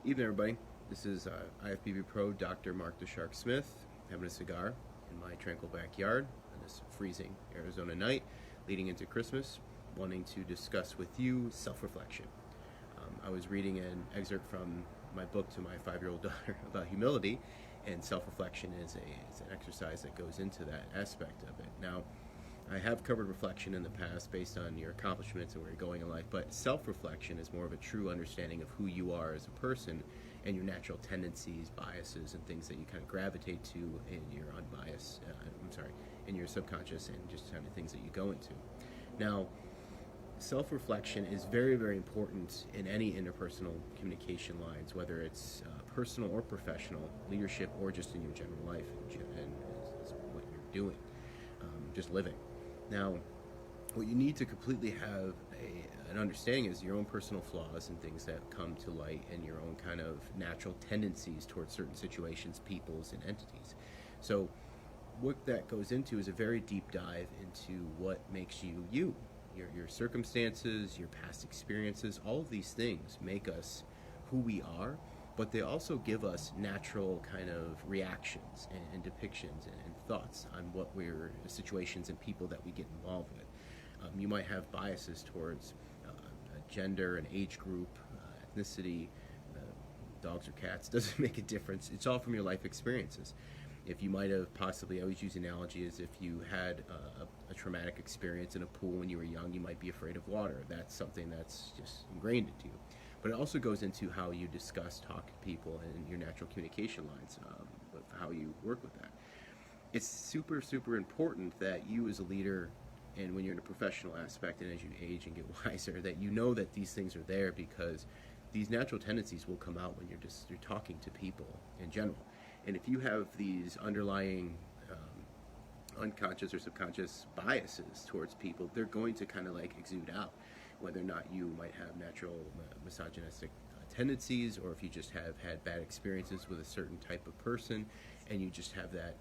Evening, everybody. This is IFBB Pro Dr. Mark the Shark Smith, having a cigar in my tranquil backyard on this freezing Arizona night leading into Christmas, wanting to discuss with you self-reflection. I was reading an excerpt from my book to my 5-year-old daughter about humility, and self-reflection is an exercise that goes into that aspect of it. Now, I have covered reflection in the past based on your accomplishments and where you're going in life, but self-reflection is more of a true understanding of who you are as a person and your natural tendencies, biases, and things that you kind of gravitate to in your unbiased, in your subconscious, and just kind of things that you go into. Now, self-reflection is very, very important in any interpersonal communication lines, whether it's personal or professional, leadership, or just in your general life and what you're doing, just living. Now, what you need to completely have an understanding is your own personal flaws and things that come to light and your own kind of natural tendencies towards certain situations, peoples, and entities. So what that goes into is a very deep dive into what makes you you. Your circumstances, your past experiences, all of these things make us who we are, but they also give us natural kind of reactions and depictions and thoughts on what situations and people that we get involved with. You might have biases towards gender, an age group, ethnicity, dogs or cats, doesn't make a difference. It's all from your life experiences. If you might have possibly, I always use the analogy as if you had a traumatic experience in a pool when you were young, you might be afraid of water. That's something that's just ingrained into you. But it also goes into how you discuss, talk to people, and your natural communication lines, how you work with that. It's super, super important that you as a leader, and when you're in a professional aspect and as you age and get wiser, that you know that these things are there, because these natural tendencies will come out when you're talking to people in general. And if you have these underlying unconscious or subconscious biases towards people, they're going to kind of like exude out, whether or not you might have natural misogynistic tendencies, or if you just have had bad experiences with a certain type of person and you just have that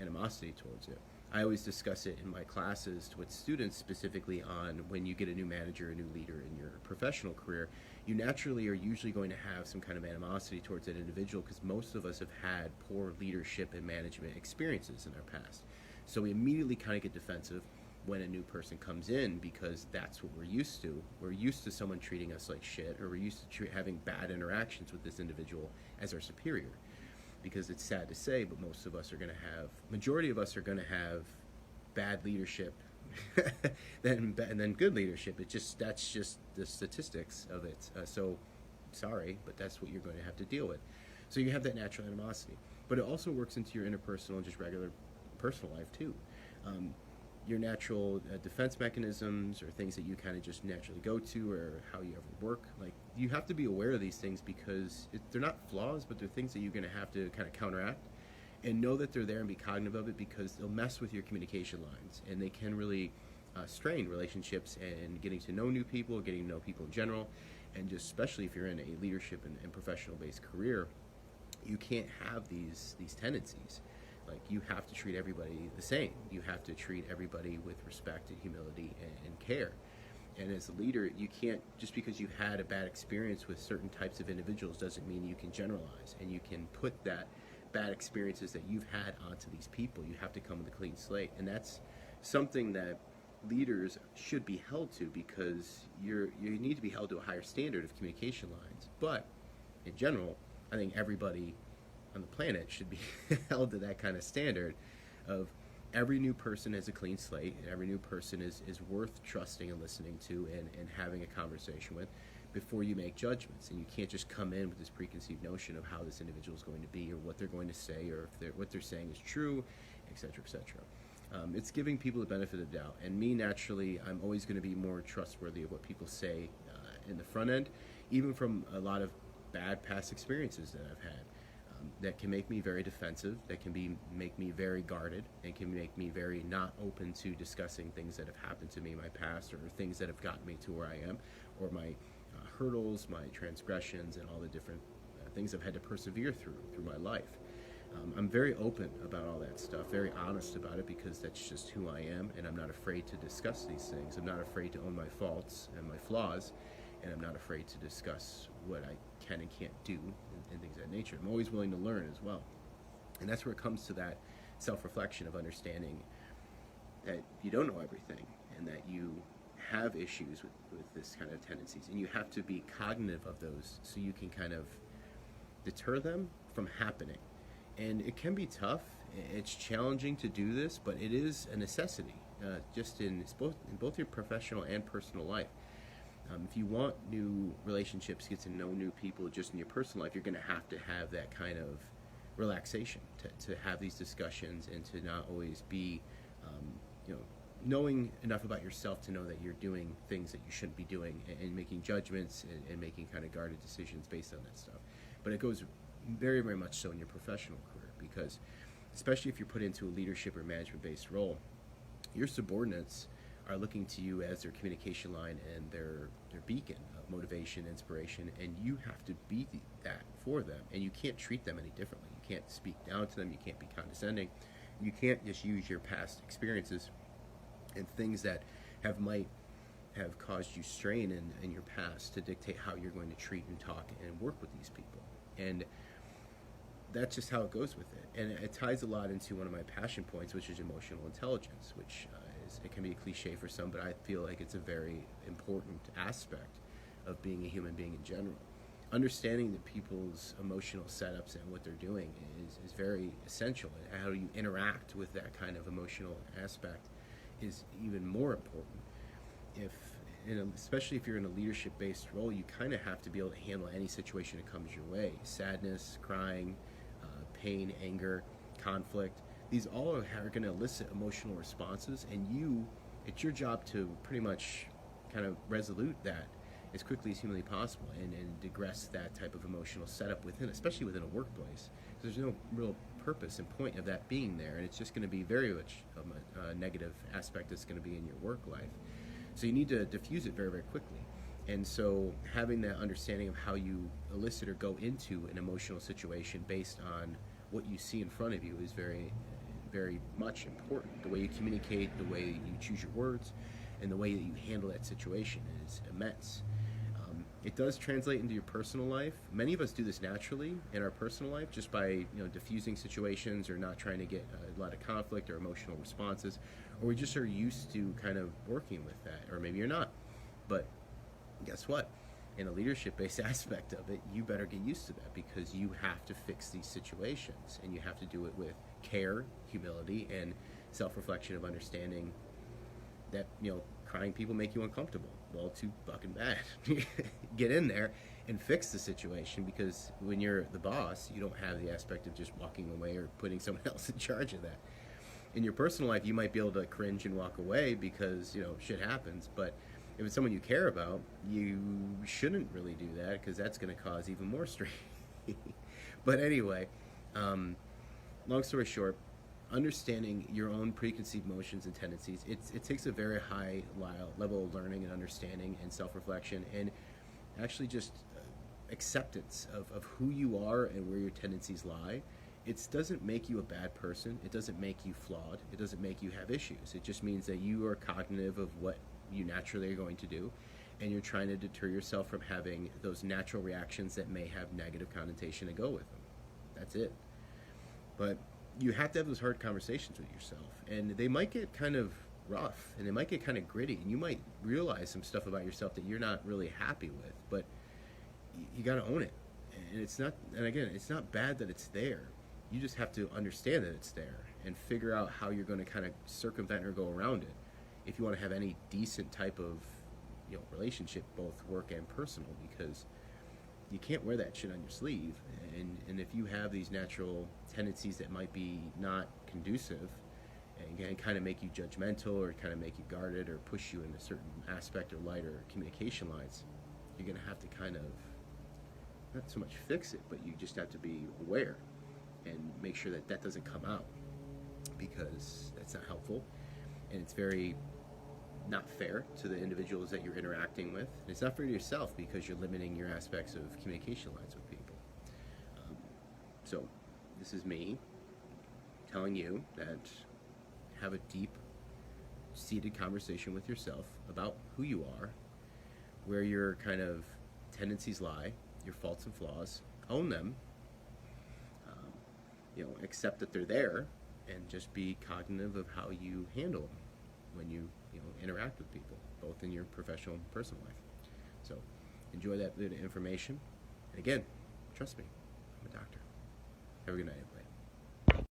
animosity towards it. I always discuss it in my classes with students, specifically on when you get a new manager, a new leader in your professional career, you naturally are usually going to have some kind of animosity towards that individual, because most of us have had poor leadership and management experiences in our past. So we immediately kind of get defensive when a new person comes in, because that's what we're used to. We're used to someone treating us like shit, or we're used to having bad interactions with this individual as our superior. Because it's sad to say, but majority of us are going to have bad leadership and then good leadership. That's just the statistics of it. So sorry, but that's what you're going to have to deal with. So you have that natural animosity. But it also works into your interpersonal and just regular personal life too. Your natural defense mechanisms, or things that you kind of just naturally go to, or how you ever work. Like, you have to be aware of these things, because they're not flaws, but they're things that you're going to have to kind of counteract, and know that they're there and be cognizant of it, because they'll mess with your communication lines, and they can really strain relationships and getting to know new people, getting to know people in general, and just especially if you're in a leadership and professional-based career, you can't have these tendencies. Like, you have to treat everybody the same. You have to treat everybody with respect and humility and care. And as a leader, you can't, just because you had a bad experience with certain types of individuals doesn't mean you can generalize, and you can put that bad experiences that you've had onto these people. You have to come with a clean slate. And that's something that leaders should be held to, because you need to be held to a higher standard of communication lines. But in general, I think everybody on the planet should be held to that kind of standard of every new person has a clean slate, and every new person is worth trusting and listening to and having a conversation with before you make judgments. And you can't just come in with this preconceived notion of how this individual is going to be, or what they're going to say, or if what they're saying is true, etc., etc. It's giving people the benefit of the doubt. And me, naturally, I'm always going to be more trustworthy of what people say in the front end, even from a lot of bad past experiences that I've had. That can make me very defensive, that can make me very guarded, and can make me very not open to discussing things that have happened to me in my past, or things that have gotten me to where I am, or my hurdles, my transgressions, and all the different things I've had to persevere through my life. I'm very open about all that stuff, very honest about it, because that's just who I am, and I'm not afraid to discuss these things. I'm not afraid to own my faults and my flaws, and I'm not afraid to discuss what I can and can't do, and things of that nature. I'm always willing to learn as well. And that's where it comes to that self-reflection of understanding that you don't know everything and that you have issues with this kind of tendencies, and you have to be cognitive of those so you can kind of deter them from happening. And it can be tough. It's challenging to do this, but it is a necessity, just in both your professional and personal life. If you want new relationships, get to know new people just in your personal life, you're going to have that kind of relaxation to have these discussions and to not always be, knowing enough about yourself to know that you're doing things that you shouldn't be doing, and making judgments and making kind of guarded decisions based on that stuff. But it goes very, very much so in your professional career, because especially if you're put into a leadership or management-based role, your subordinates are looking to you as their communication line and their beacon of motivation, inspiration, and you have to be that for them. And you can't treat them any differently. You can't speak down to them. You can't be condescending. You can't just use your past experiences and things that might have caused you strain in your past to dictate how you're going to treat and talk and work with these people. And that's just how it goes with it. And it ties a lot into one of my passion points, which is emotional intelligence, which it can be a cliche for some, but I feel like it's a very important aspect of being a human being in general. Understanding the people's emotional setups and what they're doing is very essential. And how you interact with that kind of emotional aspect is even more important. Especially if you're in a leadership-based role, you kind of have to be able to handle any situation that comes your way. Sadness, crying, pain, anger, conflict. These all are going to elicit emotional responses, and it's your job to pretty much kind of resolute that as quickly as humanly possible and digress that type of emotional setup especially within a workplace. Because there's no real purpose and point of that being there, and it's just going to be very much a negative aspect that's going to be in your work life. So you need to diffuse it very, very quickly. And so having that understanding of how you elicit or go into an emotional situation based on what you see in front of you is very, very much important. The way you communicate, the way you choose your words, and the way that you handle that situation is immense. It does translate into your personal life. Many of us do this naturally in our personal life, just by diffusing situations or not trying to get a lot of conflict or emotional responses, or we just are used to kind of working with that, or maybe you're not. But guess what? In a leadership-based aspect of it, you better get used to that, because you have to fix these situations, and you have to do it with care, humility, and self-reflection of understanding that crying people make you uncomfortable. Well, too fucking bad. Get in there and fix the situation, because when you're the boss, you don't have the aspect of just walking away or putting someone else in charge of that. In your personal life, you might be able to cringe and walk away because shit happens, but if it's someone you care about, you shouldn't really do that, because that's going to cause even more strain. But anyway, long story short, understanding your own preconceived notions and tendencies, it takes a very high level of learning and understanding and self-reflection, and actually just acceptance of who you are and where your tendencies lie. It doesn't make you a bad person. It doesn't make you flawed. It doesn't make you have issues. It just means that you are cognitive of what you naturally are going to do, and you're trying to deter yourself from having those natural reactions that may have negative connotation to go with them. That's it. But you have to have those hard conversations with yourself, and they might get kind of rough, and they might get kind of gritty, and you might realize some stuff about yourself that you're not really happy with, but you got to own it. And it's not bad that it's there. You just have to understand that it's there and figure out how you're going to kind of circumvent or go around it if you want to have any decent type of relationship, both work and personal, because you can't wear that shit on your sleeve. And if you have these natural tendencies that might be not conducive and kind of make you judgmental or kind of make you guarded or push you in a certain aspect or light or communication lines, you're going to have to kind of not so much fix it, but you just have to be aware and make sure that that doesn't come out, because that's not helpful, and it's very not fair to the individuals that you're interacting with. And it's not fair to yourself, because you're limiting your aspects of communication lines with people. So this is me telling you that have a deep seated conversation with yourself about who you are, where your kind of tendencies lie, your faults and flaws, own them, accept that they're there, and just be cognitive of how you handle them when you interact with people, both in your professional and personal life. So enjoy that bit of information. And again, trust me, I'm a doctor. Have a good night, everybody.